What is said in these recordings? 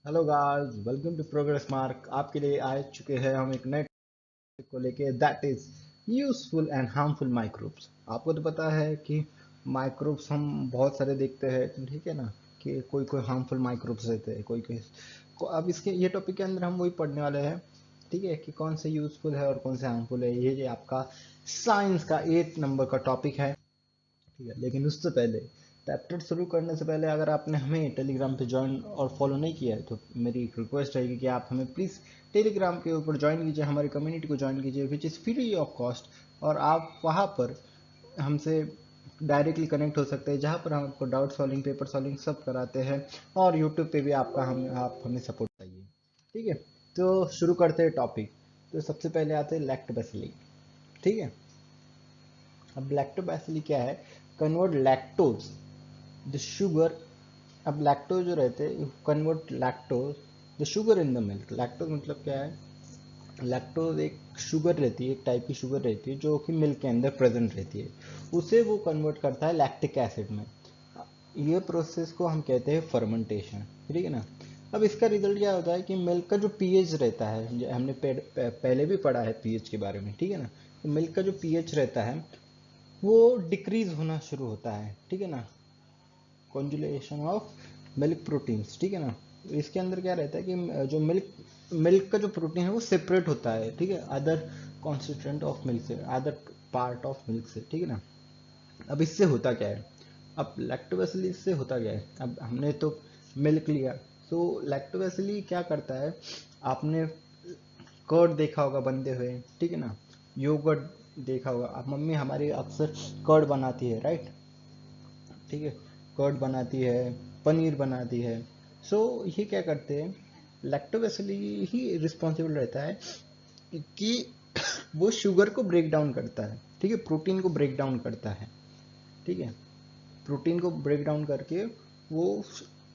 Hello guys, welcome to progress mark. आपके लिए आ चुके हैं हम एक नए टॉपिक को लेके, that is useful and harmful microbes. आपको तो पता है कि माइक्रोब्स हम बहुत सारे देखते हैं, ठीक है ना, कि कोई कोई हार्मफुल माइक्रोब्स रहते हैं, कोई कोई अब इसके ये टॉपिक के अंदर हम वही पढ़ने वाले हैं, ठीक है, कि कौन से यूजफुल है और कौन से हार्मफुल है। ये आपका साइंस का 8 नंबर का टॉपिक है, ठीक है। लेकिन उससे पहले, चैप्टर शुरू करने से पहले, अगर आपने हमें टेलीग्राम पे ज्वाइन और फॉलो नहीं किया है तो मेरी एक रिक्वेस्ट रहेगी कि आप हमें प्लीज़ टेलीग्राम के ऊपर ज्वाइन कीजिए, हमारी कम्युनिटी को ज्वाइन कीजिए, which is free of cost. और आप वहाँ पर हमसे डायरेक्टली कनेक्ट हो सकते हैं, जहाँ पर हम आपको डाउट सॉल्विंग, पेपर सॉल्विंग सब कराते हैं। और यूट्यूब पे भी आप हमें सपोर्ट चाहिए, ठीक है। तो शुरू करते हैं टॉपिक। तो सबसे पहले आते हैं लैक्टोबैसिली, ठीक है। अब लैक्टोबैसिली क्या है? Convert lactose the sugar. अब लैक्टोज जो रहते हैं, convert lactose the sugar in the milk. Lactose मतलब क्या है? लैक्टोज एक शुगर रहती है, एक टाइप की शुगर रहती है जो कि मिल्क के अंदर प्रेजेंट रहती है। उसे वो कन्वर्ट करता है लैक्टिक एसिड में। ये प्रोसेस को हम कहते हैं फर्मेंटेशन, ठीक है ना। अब इसका रिजल्ट क्या होता है कि मिल्क का जो पीएच रहता है, हमने पहले भी पढ़ा है पीएच के बारे में, ठीक है ना। तो मिल्क का जो पीएच रहता है वो डिक्रीज होना शुरू होता है, ठीक है ना। कॉन्जुलेशन ऑफ मिल्क प्रोटीन्स, ठीक है ना। तो इसके अंदर क्या रहता है कि जो मिल्क मिल्क का जो प्रोटीन है वो सेपरेट होता है, ठीक है, अदर कॉन्स्टिट्यूएंट ऑफ मिल्क से, अदर पार्ट ऑफ मिल्क से, ठीक है ना। अब इससे होता क्या है? अब लैक्टोबैसिली से होता क्या है? अब हमने तो मिल्क लिया, तो लैक्टोबैसिली क्या करता है? आपने कर्ड देखा होगा बनते हुए, ठीक है ना। योगर्ट देखा होगा, अब मम्मी हमारी अक्सर कर्ड बनाती है, राइट, ठीक है। कर्ड बनाती है, पनीर बनाती है। सो ये क्या करते हैं? लैक्टोबैसिली ही रिस्पॉन्सिबल रहता है कि वो शुगर को ब्रेक डाउन करता है, ठीक है, प्रोटीन को ब्रेक डाउन करता है, ठीक है। प्रोटीन को ब्रेक डाउन करके वो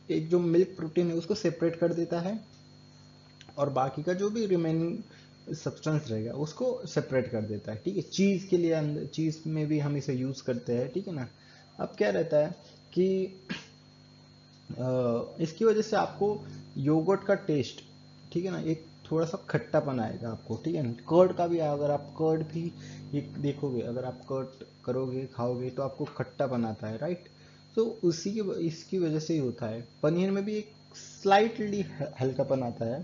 एक जो मिल्क प्रोटीन है उसको सेपरेट कर देता है, और बाकी का जो भी रिमेनिंग सब्सटेंस रहेगा उसको सेपरेट कर देता है, ठीक है। चीज़ के लिए, अंदर चीज़ में भी हम इसे यूज़ करते हैं, ठीक है ना। अब क्या रहता है कि इसकी वजह से आपको योगर्ट का टेस्ट, ठीक है ना, एक थोड़ा सा खट्टापन आएगा आपको, ठीक है ना। कर्ड का भी, अगर आप कर्ड भी एक देखोगे, अगर आप कर्ड करोगे, खाओगे, तो आपको खट्टापन आता है, राइट। तो उसी की इसकी वजह से ही होता है। पनीर में भी एक स्लाइटली हल्कापन आता है,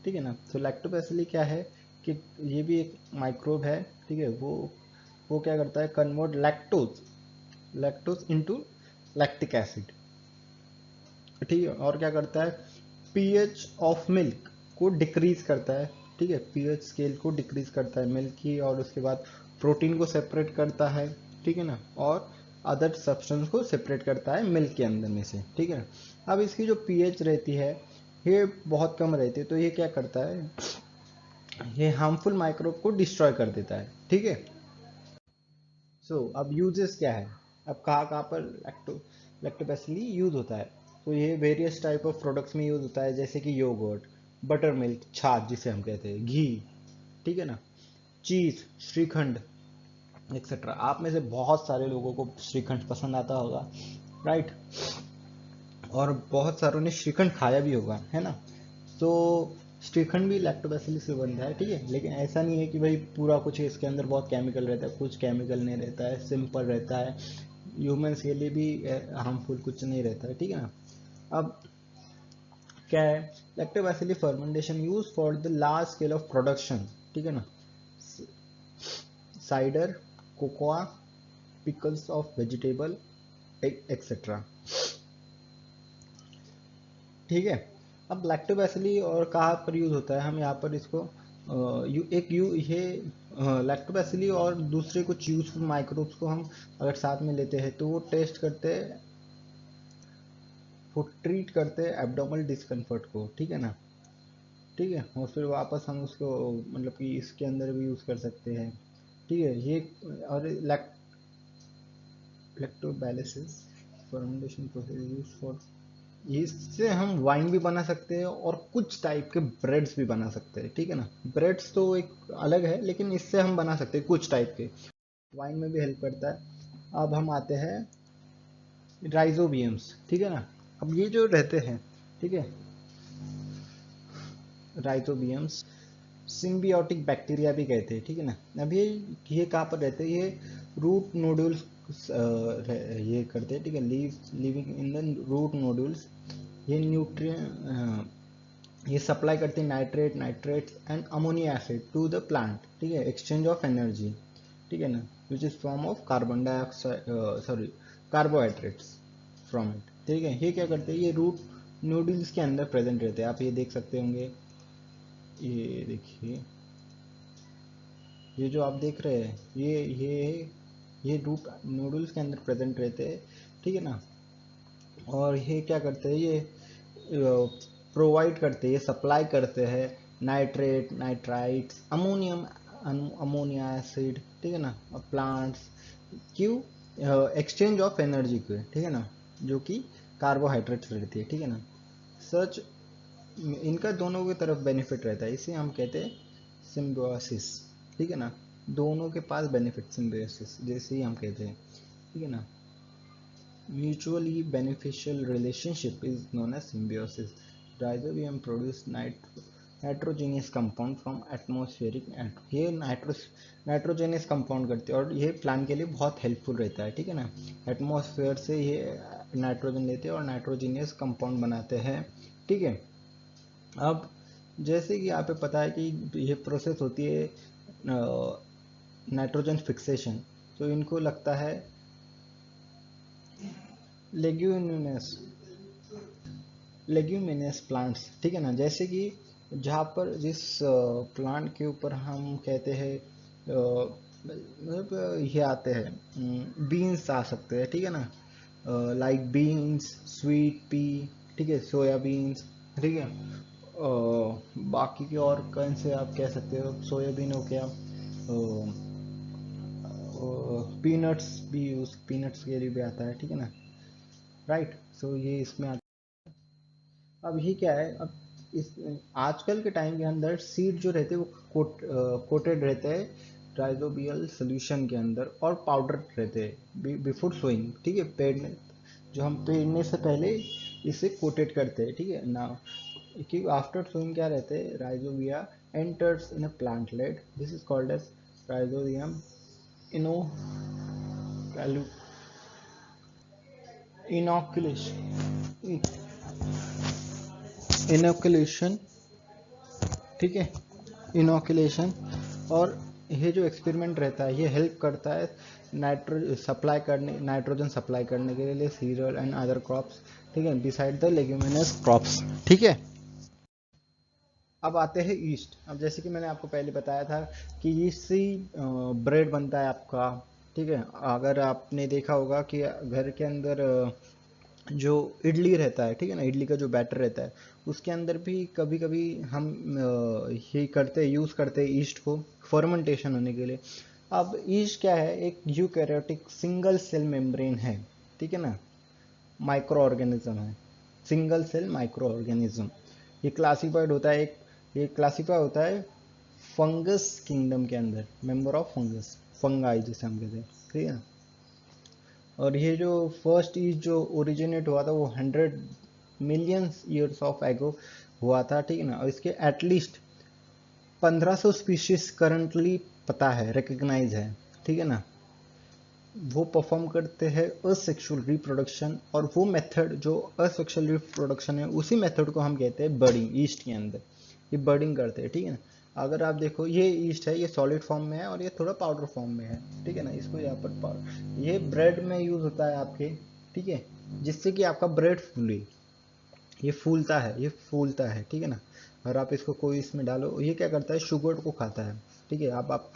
ठीक है ना। तो लैक्टोबैसिली क्या है कि ये भी एक माइक्रोब है, ठीक है। वो क्या करता है? Convert lactose into lactic acid, ठीक है। और क्या करता है? पीएच ऑफ मिल्क को डिक्रीज करता है, ठीक है। पीएच स्केल को डिक्रीज करता है मिल्क की, और उसके बाद प्रोटीन को सेपरेट करता है, ठीक है ना, और अदर सब्सटेंस को सेपरेट करता है मिल्क के अंदर में से, ठीक है। अब इसकी जो पीएच रहती है ये बहुत कम रहती है, तो ये क्या करता है? ये हार्मफुल माइक्रोब को डिस्ट्रॉय कर देता है, ठीक है। अब यूजेस क्या है? अब कहाँ कहाँ पर लैक्टोबैसिली यूज होता है? तो ये वेरियस टाइप ऑफ प्रोडक्ट्स में यूज होता है, जैसे कि योगर्ट, बटर मिल्क, छाछ जिसे हम कहते हैं, घी, ठीक है ना, चीज, श्रीखंड, एक्सेट्रा। आप में से बहुत सारे लोगों को श्रीखंड पसंद आता होगा, राइट, और बहुत सारों ने श्रीखंड खाया भी होगा, है ना। तो श्रीखंड भी लैक्टोबैसिली से बनता है, ठीक है। लेकिन ऐसा नहीं है कि भाई पूरा कुछ इसके अंदर बहुत केमिकल रहता है, कुछ केमिकल नहीं रहता है, सिंपल रहता है। ह्यूमंस के लिए भी हार्मफुल कुछ नहीं रहता है, ठीक है ना। अब क्या है? Lactobacilli fermentation use for the large scale of production, ठीक है ना, cider, cocoa, pickles of vegetable, etcetera, ठीक है। अब लैक्टोबैसिली और कहाँ पर यूज होता है? हम यहाँ पर इसको ये लैक्टोबैसिली और दूसरे कुछ यूजफुल माइक्रोब्स को हम अगर साथ में लेते हैं तो वो टेस्ट करते हैं, वो ट्रीट करते हैं एब्डोमिनल डिस्कम्फर्ट को, ठीक है ना, ठीक है। और फिर वापस हम उसको, मतलब कि इसके अंदर भी यूज कर सकते हैं, ठीक है। ये और लैक्टोबैलिसिस फर्मेंटेशन प्रोसेस यूज फॉर, इससे हम वाइन भी बना सकते हैं और कुछ टाइप के ब्रेड्स भी बना सकते हैं, ठीक है ना। ब्रेड्स तो एक अलग है, लेकिन इससे हम बना सकते हैं कुछ टाइप के, वाइन में भी हेल्प करता है। अब हम आते हैं राइजोबियम्स, ठीक है ना। अब ये जो रहते हैं, ठीक है, राइजोबियम्स, सिम्बियोटिक बैक्टीरिया भी कहते हैं, ठीक है ना। अब ये कहाँ पर रहते हैं, ये रूट नोड्यूल्स ये करते हैं, ठीक है, living in the root nodules. ये न्यूट्रिएंट ये सप्लाई करते हैं nitrate, nitrates and ammonia acid to the plant, ठीक है, एक्सचेंज ऑफ एनर्जी, ठीक है ना, which is form of carbon dioxide, sorry, carbohydrates from it, ठीक है। ये क्या करते हैं, ये रूट नोड्यूल्स के अंदर प्रेजेंट रहते हैं, आप ये देख सकते होंगे, ये देखिए, ये जो आप देख रहे हैं, ये रूट नोडल्स के अंदर प्रेजेंट रहते हैं, ठीक है ना। और ये क्या करते हैं, ये प्रोवाइड करते हैं, ये सप्लाई करते हैं nitrate, nitrites, ammonium, ammonia acid, ठीक है ना, प्लांट्स क्यों, एक्सचेंज ऑफ एनर्जी के, ठीक है ना, जो कि कार्बोहाइड्रेट्स रहती है, ठीक है ना। सच इनका दोनों की तरफ बेनिफिट रहता है, इसे हम कहते हैं सिम्बियोसिस, ठीक है ना। दोनों के पास बेनिफिट, सिम्बियोसिस जैसे ही हम कहते हैं, ठीक है ना। Mutually beneficial relationship is known as symbiosis. Rhizobium produce nitrogenous compound from atmospheric, ये नाइट्रोजीनियस कंपाउंड करते हैं और ये प्लांट के लिए बहुत हेल्पफुल रहता है, ठीक है ना। एटमॉस्फेयर से ये नाइट्रोजन लेते हैं और नाइट्रोजीनियस कंपाउंड बनाते हैं, ठीक है। अब जैसे कि आप पे पता है कि ये प्रोसेस होती है नाइट्रोजन फिक्सेशन, तो इनको लगता है लेग्यूमिनस लेग्यूमिनस प्लांट्स, ठीक है ना। जैसे कि जहाँ पर जिस प्लांट के ऊपर हम कहते हैं मतलब ये आते हैं बीन्स आ सकते हैं, ठीक है ना, लाइक बीन्स, स्वीट पी, ठीक है, सोया बीन्स, ठीक है। बाकी के और कौन से आप कह सकते हो, सोयाबीन हो गया, पीनट्स भी, यूज पीनट्स के लिए भी आता है, ठीक है ना, राइट। सो ये इसमें आता है। अब ये क्या है, अब इस आजकल के टाइम के अंदर सीड जो रहते हैं वो कोटेड रहते हैं राइजोबियल सोल्यूशन के अंदर और पाउडर रहते हैं बिफोर सोइंग, ठीक है। पेड़ जो हम पेड़ने से पहले इसे कोटेड करते हैं, ठीक है ना। कि आफ्टर सोइंग क्या रहते हैं, rhizobia enters in a plantlet, this is called as rhizobium inoculation inoculation, ठीक है, इनोकुलेशन। और ये जो एक्सपेरिमेंट रहता है ये हेल्प करता है नाइट्रोजन सप्लाई करने के लिए सीरियल एंड अदर क्रॉप्स, ठीक है, बिसाइड द लेग्यूमिनस क्रॉप्स, ठीक है। अब आते हैं ईस्ट। अब जैसे कि मैंने आपको पहले बताया था कि ईस्ट से ही ब्रेड बनता है आपका, ठीक है। अगर आपने देखा होगा कि घर के अंदर जो इडली रहता है, ठीक है ना, इडली का जो बैटर रहता है उसके अंदर भी कभी कभी हम ये करते यूज़ करते हैं ईस्ट को फर्मेंटेशन होने के लिए। अब ईस्ट क्या है, एक यूकैरियोटिक सिंगल सेल मेम्ब्रेन है, ठीक है ना, माइक्रो ऑर्गेनिज्म है, सिंगल सेल माइक्रो ऑर्गेनिज्म। ये क्लासीफाई होता है फंगस किंगडम के अंदर, मेंबर ऑफ फंगस, फंगाई जिसे हम कहते हैं, ठीक है। और ये जो फर्स्ट ईस्ट जो ओरिजिनेट हुआ था वो 100 मिलियन ईयर्स ऑफ एगो हुआ था, ठीक है ना। और इसके एटलीस्ट 1500 स्पीशीज करंटली पता है, रिकग्नाइज है, ठीक है ना। वो परफॉर्म करते हैं असेक्सुअल रिप्रोडक्शन, और वो मेथड जो असेक्सुअल रिप्रोडक्शन है उसी मेथड को हम कहते हैं बर्डिंग। ईस्ट के अंदर ये बर्डिंग करते हैं, ठीक है ना। अगर आप देखो ये ईस्ट है, ये सॉलिड फॉर्म में है और ये थोड़ा पाउडर फॉर्म में है, ठीक है ना। इसको यहाँ पर ये ब्रेड में यूज होता है आपके, ठीक है, जिससे कि आपका ब्रेड फूले, ये फूलता है, ठीक है ना। और आप इसको कोई इसमें डालो, ये क्या करता है, शुगर को खाता है, ठीक है। आप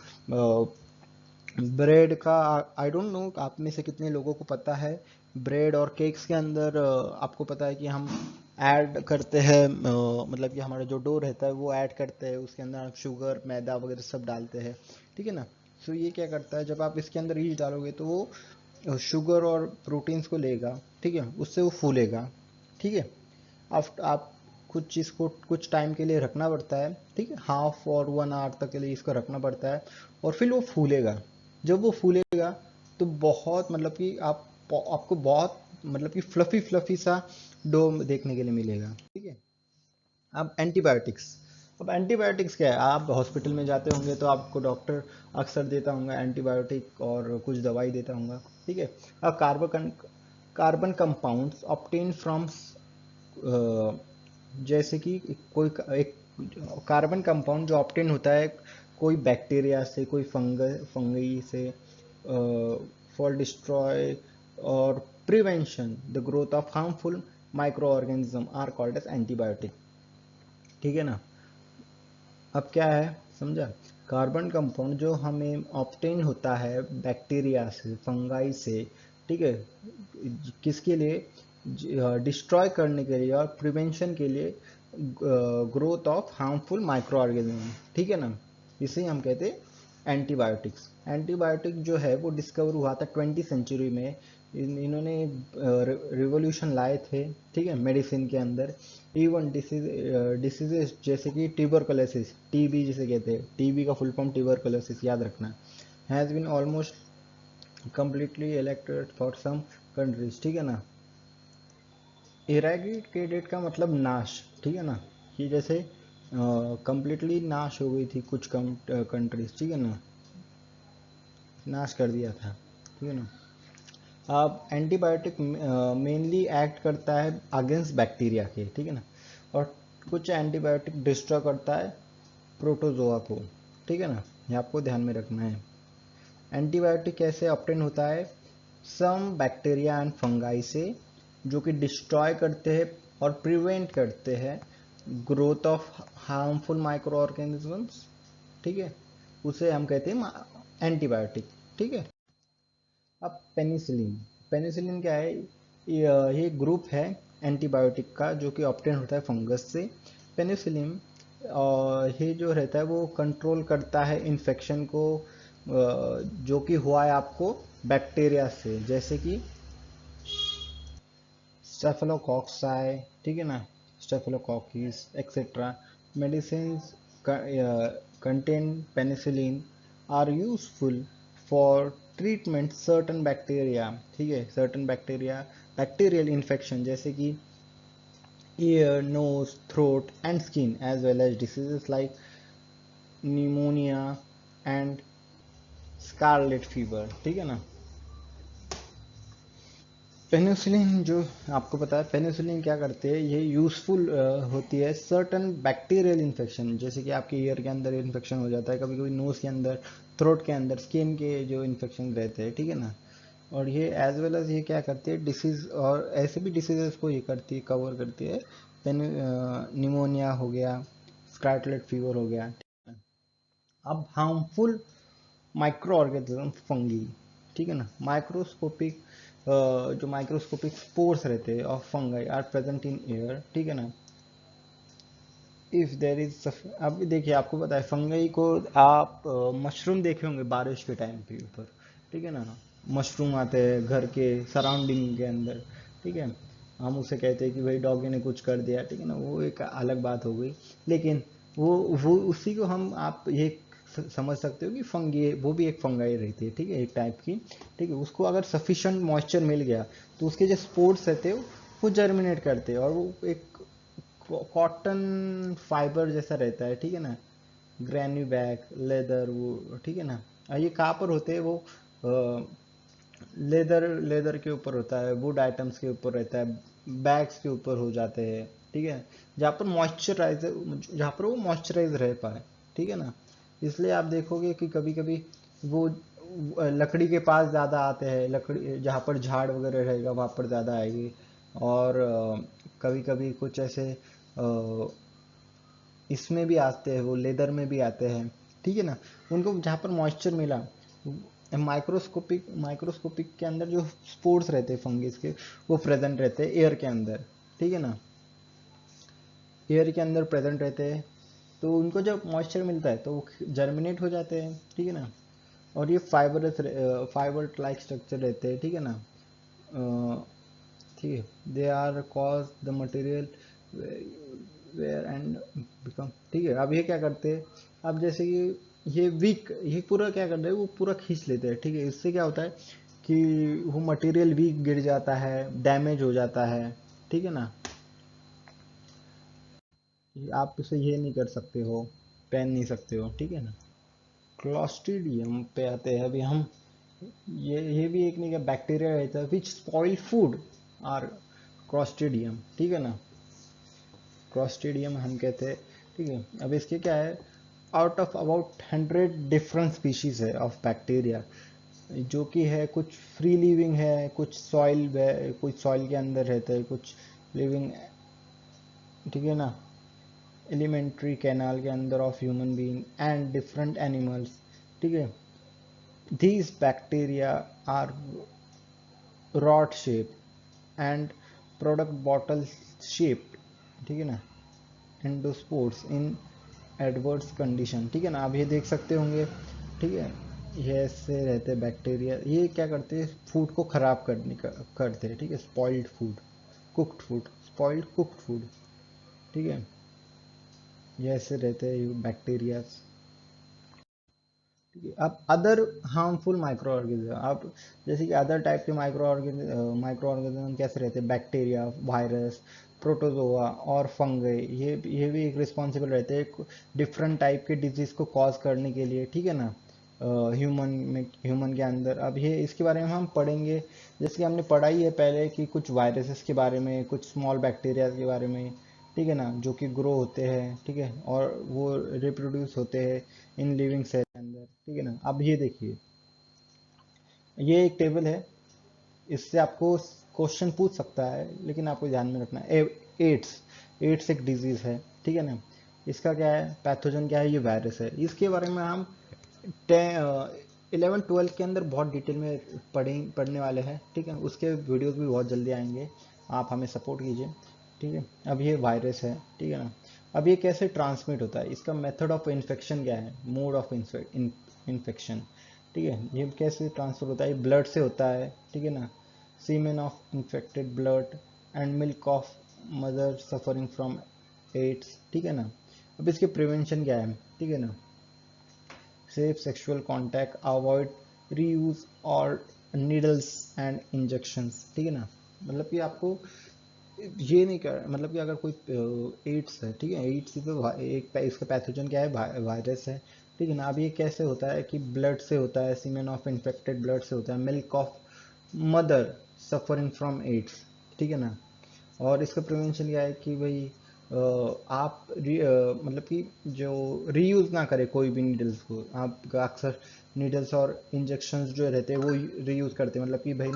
ब्रेड का, आई डोंट नो आप में से कितने लोगों को पता है, ब्रेड और केक्स के अंदर आपको पता है कि हम ऐड करते हैं, मतलब कि हमारा जो डो रहता है वो ऐड करते हैं, उसके अंदर आप शुगर, मैदा वगैरह सब डालते हैं, ठीक है ना। सो ये क्या करता है, जब आप इसके अंदर ईस्ट डालोगे तो वो शुगर और प्रोटीन्स को लेगा, ठीक है, उससे वो फूलेगा, ठीक है। आप कुछ चीज़ को कुछ टाइम के लिए रखना पड़ता है, ठीक है, हाफ और 1 आवर तक के लिए इसको रखना पड़ता है, और फिर वो फूलेगा। जब वो फूलेगा तो बहुत मतलब कि आपको बहुत मतलब कि फ्लफी फ्लफी सा डो देखने के लिए मिलेगा, ठीक है। अब एंटीबायोटिक्स, अब एंटीबायोटिक्स क्या है, आप हॉस्पिटल में जाते होंगे तो आपको डॉक्टर अक्सर देता होगा एंटीबायोटिक और कुछ दवाई देता होगा, ठीक है। अब कार्बन कंपाउंड्स ऑब्टेन फ्रॉम, जैसे कि कोई एक कार्बन कंपाउंड जो ऑब्टेन होता है कोई बैक्टीरिया से, कोई फंगी से, फॉर डिस्ट्रॉय और prevention the growth of harmful micro organism are called as antibiotic, ठीक है ना। अब क्या है, समझा। कार्बन कंपाउंड जो हमें ऑब्टेन होता है बैक्टीरिया से, फंगाई से, ठीक है, किसके लिए, डिस्ट्रॉय करने के लिए और प्रिवेंशन के लिए growth of harmful micro organism, ठीक है ना। इसे हम कहते हैं एंटीबायोटिक्स। एंटीबायोटिक जो है वो डिस्कवर हुआ था 20वीं सेंचुरी में। इन्होंने रिवोल्यूशन लाए थे, ठीक है, मेडिसिन के अंदर। इवन डिसीजेस जैसे कि ट्यूबरकुलोसिस, टीबी जिसे कहते हैं, टीबी का फुल फॉर्म ट्यूबरकुलोसिस याद रखना, has been almost completely elected for some countries, ठीक है ना। इरेडिकेटेड का मतलब नाश, ठीक है ना, कि जैसे कंप्लीटली नाश हो गई थी कुछ कंट्रीज, ठीक है ना, नाश कर दिया था, ठीक है ना। अब एंटीबायोटिक मेनली एक्ट करता है अगेंस्ट बैक्टीरिया के, ठीक है ना, और कुछ एंटीबायोटिक डिस्ट्रॉय करता है प्रोटोजोआ को, ठीक है ना, ये आपको ध्यान में रखना है। एंटीबायोटिक कैसे ऑब्टेन होता है, सम बैक्टीरिया एंड फंगाई से, जो कि डिस्ट्रॉय करते हैं और प्रिवेंट करते हैं growth of harmful micro organisms, ठीक है, उसे हम कहते हैं एंटीबायोटिक, ठीक है। अब पेनिसिलिन, पेनिसिलिन क्या है, ये ग्रुप है एंटीबायोटिक का जो कि ऑब्टेन होता है फंगस से। पेनिसिलिन ये जो रहता है वो कंट्रोल करता है इन्फेक्शन को, जो कि हुआ है आपको बैक्टीरिया से, जैसे कि स्टेफिलोकोक्साई, ठीक है ना, staphylococcus etcetera. Medicine contain penicillin are useful for treatment certain bacteria, ठीक है, certain bacteria bacterial infection जैसे कि ear, nose, throat and skin, as well as diseases like pneumonia and scarlet fever, ठीक है ना। पेनिसिलिन जो आपको पता है, पेनिसिलिन क्या करते हैं, ये यूजफुल होती है सर्टन बैक्टीरियल इन्फेक्शन, जैसे कि आपके ईयर के अंदर इन्फेक्शन हो जाता है, कभी कभी नोज के अंदर, थ्रोट के अंदर, स्किन के जो इन्फेक्शन रहते हैं, ठीक है ना। और ये एज वेल एज ये क्या करती है डिसीज, और ऐसे भी डिसीजेस को ये करती है, कवर करती है। निमोनिया हो गया, स्कारलेट फीवर हो गया, ठीक है। अब हार्मफुल माइक्रो ऑर्गेनिज्म फंगी, ठीक है ना, माइक्रोस्कोपिक, जो माइक्रोस्कोपिक स्पोर्स रहते हैं of fungi are present in air, ठीक है ना। इफ देर इज, अब देखिए आपको पता है फंगाई को आप मशरूम देखे होंगे बारिश के टाइम पे ऊपर, ठीक है ना, मशरूम आते हैं घर के सराउंडिंग के अंदर, ठीक है। हम उसे कहते हैं कि भाई डॉगी ने कुछ कर दिया, ठीक है ना, वो एक अलग बात हो गई। लेकिन वो उसी को हम आप ये समझ सकते हो कि फंगी, वो भी एक फंगाई रहती है, ठीक है, एक टाइप की, ठीक है। उसको अगर सफिशेंट मॉइस्चर मिल गया तो उसके जो स्पोर्स रहते हैं वो जर्मिनेट करते हैं, और वो एक कॉटन फाइबर जैसा रहता है, ठीक है ना, ग्रैनी बैग लेदर, वो ठीक है ना। और ये कहाँ पर होते हैं वो, लेदर लेदर के ऊपर होता है, वुड आइटम्स के ऊपर रहता है, बैग्स के ऊपर हो जाते हैं, ठीक है, जहाँ पर मॉइस्चराइज, जहाँ पर वो मॉइस्चराइज रह पाए, ठीक है ना। इसलिए आप देखोगे कि कभी कभी वो लकड़ी के पास ज़्यादा आते हैं, लकड़ी जहाँ पर झाड़ वगैरह रहेगा वहाँ पर ज़्यादा आएगी। और कभी कभी कुछ ऐसे इसमें भी आते हैं, वो लेदर में भी आते हैं, ठीक है ना। उनको जहाँ पर मॉइस्चर मिला, माइक्रोस्कोपिक के अंदर जो स्पोर्स रहते हैं फंगिस के, वो प्रेजेंट रहते हैं एयर के अंदर, ठीक है ना, एयर के अंदर प्रेजेंट रहते हैं। तो उनको जब मॉइस्चर मिलता है तो वो जर्मिनेट हो जाते हैं, ठीक है ना। और ये फाइबर लाइक स्ट्रक्चर रहते हैं, ठीक है ना, ठीक है। They are cause the material wear and become, ठीक है। अब ये क्या करते हैं, अब जैसे कि ये पूरा क्या करते हैं, वो पूरा खींच लेते हैं, ठीक है। इससे क्या होता है कि वो मटेरियल वीक गिर जाता है, डैमेज हो जाता है, ठीक है ना। आप इसे ये नहीं कर सकते हो, पहन नहीं सकते हो, ठीक है ना। क्लॉस्ट्रीडियम पे आते हैं अभी हम। ये भी एक नहीं का बैक्टीरिया रहता है विच स्पॉइल फूड और क्लॉस्ट्रीडियम, ठीक है ना। क्लॉस्ट्रीडियम हम कहते हैं, ठीक है। अब इसके क्या है, out of about 100 different species है ऑफ बैक्टीरिया, जो कि है कुछ फ्री लिविंग है, कुछ सॉइल के अंदर रहता है, कुछ लिविंग, ठीक है ना, एलिमेंट्री कैनाल के अंदर of human being and different animals, ठीक है। These bacteria are rod shaped and product bottle shaped, ठीक है ना, एंडोस्पोर्स इन एडवर्स कंडीशन, ठीक है ना। आप ये देख सकते होंगे, ठीक है। ये ऐसे रहते हैं बैक्टीरिया, ये क्या करते हैं, फूड को खराब करते हैं, ठीक है। Spoiled food, cooked food, spoiled cooked food, ठीक है। ये ऐसे रहते हैं बैक्टीरिया। अब अदर हार्मफुल माइक्रो ऑर्गेनिज्म, अब जैसे कि अदर टाइप के माइक्रो ऑर्गेनिज्म कैसे रहते हैं, बैक्टीरिया, वायरस, प्रोटोजोआ और फंगई, ये भी एक रिस्पॉन्सिबल रहते हैं डिफरेंट टाइप के डिजीज को कॉज करने के लिए, ठीक है ना, ह्यूमन के अंदर। अब ये इसके बारे में हम पढ़ेंगे, जैसे कि हमने पढ़ा ही है पहले कि कुछ वायरसेस के बारे में, कुछ स्मॉल बैक्टीरिया के बारे में, ठीक है ना, जो कि ग्रो होते हैं, ठीक है, और वो रिप्रोड्यूस होते हैं इन लिविंग सेल के अंदर, ठीक है ना। अब ये देखिए, ये एक टेबल है, इससे आपको क्वेश्चन पूछ सकता है, लेकिन आपको ध्यान में रखना है, एड्स, एड्स एक डिजीज है, ठीक है ना। इसका क्या है, पैथोजन क्या है, ये वायरस है। इसके बारे में हम 11-12 के अंदर बहुत डिटेल में पढ़ने वाले हैं, ठीक है। उसके वीडियोस भी बहुत जल्दी आएंगे, आप हमें सपोर्ट कीजिए, ठीक है। अब ये वायरस है, ठीक है ना। अब ये कैसे ट्रांसमिट होता है, इसका मेथड ऑफ इन्फेक्शन क्या है, मोड ऑफ इन्फेक्शन, ठीक है। ये कैसे ट्रांसफर होता है, ब्लड से होता है, ठीक है ना। Semen of infected blood and milk of mother suffering from AIDS, ठीक है ना। अब इसके प्रिवेंशन क्या है, ठीक है ना, safe sexual contact, avoid reuse और नीडल्स एंड इंजेक्शंस, ठीक है ना। मतलब कि आपको ये नहीं कर, मतलब कि अगर कोई एड्स है, ठीक है, एड्स तो एक इसका पैथोजन क्या है, वायरस है, ठीक है ना। अब ये कैसे होता है कि ब्लड से होता है, सीमेन ऑफ इन्फेक्टेड ब्लड से होता है, milk of mother suffering from AIDS, ठीक है ना। और इसका प्रिवेंशन क्या है कि भाई आप मतलब कि जो रीयूज़ ना करें कोई भी नीडल्स को, आप अक्सर नीडल्स और इंजेक्शंस जो रहते हैं वो रीयूज़ करते हैं, मतलब कि भाई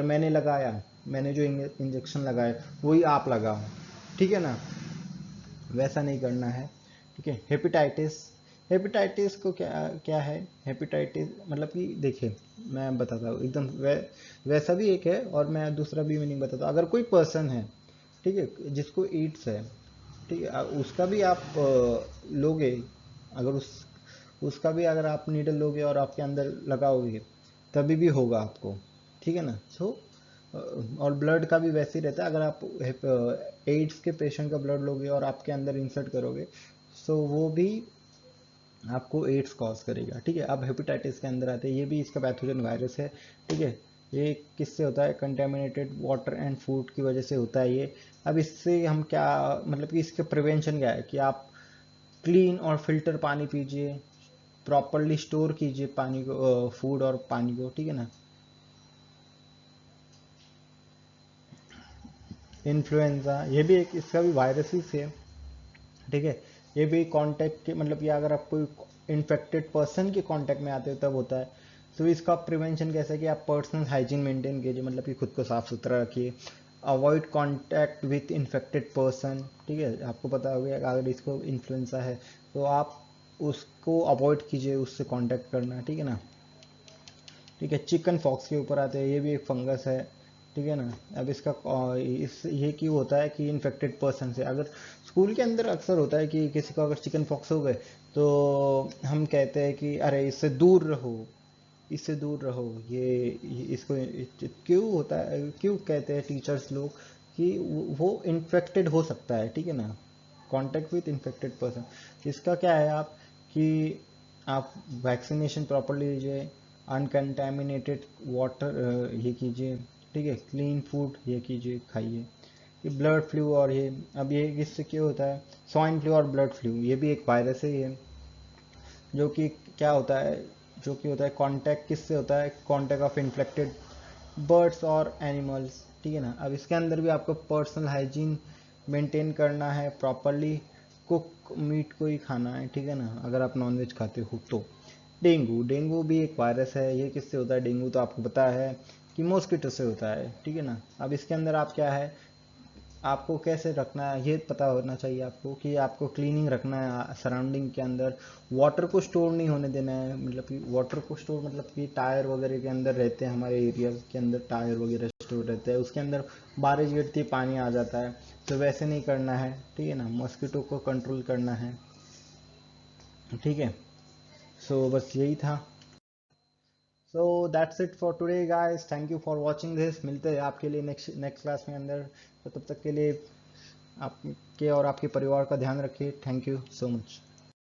मैंने लगाया, मैंने जो इंजेक्शन लगाया वही आप लगाओ, ठीक है ना, वैसा नहीं करना है, ठीक है। हेपेटाइटिस, हेपेटाइटिस को क्या क्या है, हेपेटाइटिस मतलब कि देखिए, मैं बताता हूँ एकदम वैसा भी एक है, और मैं दूसरा भी मीनिंग बताता हूँ। अगर कोई पर्सन है, ठीक है, जिसको एड्स है, ठीक है, उसका भी आप लोगे, अगर उसका भी अगर आप नीडल लोगे और आपके अंदर लगाओगे, तभी भी होगा आपको, ठीक है ना। सो और ब्लड का भी वैसे ही रहता है, अगर आप एड्स के पेशेंट का ब्लड लोगे और आपके अंदर इंसर्ट करोगे, सो वो भी आपको एड्स कॉज करेगा, ठीक है। अब हेपेटाइटिस के अंदर आते हैं, ये भी इसका पैथोजन वायरस है, ठीक है। ये किससे होता है, कंटेमिनेटेड वाटर एंड फूड की वजह से होता है ये। अब इससे हम क्या, मतलब कि इसके प्रिवेंशन क्या है कि आप क्लीन और फिल्टर पानी पीजिए, प्रॉपरली स्टोर कीजिए पानी को, फूड और पानी को, ठीक है ना। इन्फ्लुएंजा, ये भी एक इसका भी वायरस ही से, ठीक है। ये भी कांटेक्ट के, मतलब कि अगर आप कोई इन्फेक्टेड पर्सन के कांटेक्ट में आते हो तब होता है। तो इसका प्रिवेंशन कैसा है कि आप पर्सनल हाइजीन मेंटेन कीजिए, मतलब कि खुद को साफ सुथरा रखिए, avoid contact with infected person, ठीक है। आपको पता होगा अगर इसको इन्फ्लुएंजा है तो आप उसको अवॉइड कीजिए, उससे कांटेक्ट करना, ठीक है ना। ठीक है, चिकन फॉक्स के ऊपर आते हैं, ये भी एक फंगस है, ठीक है ना। अब इसका इस ये क्यों होता है कि इन्फेक्टेड पर्सन से, अगर स्कूल के अंदर अक्सर होता है कि किसी को अगर चिकन फॉक्स हो गए तो हम कहते हैं कि अरे इससे दूर रहो, इससे दूर रहो, इसको क्यों होता है, क्यों कहते हैं टीचर्स लोग कि वो इन्फेक्टेड हो सकता है, ठीक है ना, कांटेक्ट विथ इन्फेक्टेड पर्सन। इसका क्या है आप कि आप वैक्सीनेशन प्रॉपरली लीजिए, अनकंटेमिनेटेड वाटर ये कीजिए, ठीक है, क्लीन फूड ये कीजिए, खाइए, ये ब्लड फ्लू और ये, अब ये किससे क्या होता है, स्वाइन फ्लू और ब्लड फ्लू, ये भी एक वायरस है ये, जो कि क्या होता है, जो कि होता है कांटेक्ट, किससे होता है, कांटेक्ट ऑफ इन्फेक्टेड बर्ड्स और एनिमल्स, ठीक है ना। अब इसके अंदर भी आपको पर्सनल हाइजीन मेंटेन करना है, प्रॉपरली कुक मीट को ही खाना है, ठीक है ना, अगर आप नॉनवेज खाते हो तो। डेंगू, डेंगू भी एक वायरस है, ये किससे होता है, डेंगू तो आपको पता है कि मॉस्किटो से होता है, ठीक है ना। अब इसके अंदर आप क्या है, आपको कैसे रखना है ये पता होना चाहिए आपको, कि आपको क्लीनिंग रखना है सराउंडिंग के अंदर, वाटर को स्टोर नहीं होने देना है, मतलब कि वाटर को स्टोर मतलब कि टायर वगैरह के अंदर रहते हैं, हमारे एरिया के अंदर टायर वगैरह स्टोर रहते हैं, उसके अंदर बारिश गिरती पानी आ जाता है, तो वैसे नहीं करना है, ठीक है ना, मॉस्किटो को कंट्रोल करना है, ठीक है। सो बस यही था। So that's it for today guys, thank you for watching this, मिलते हैं आपके लिए नेक्स्ट नेक्स्ट क्लास में अंदर, तो तब तक के लिए आपके और आपके परिवार का ध्यान रखिए, थैंक यू सो मच।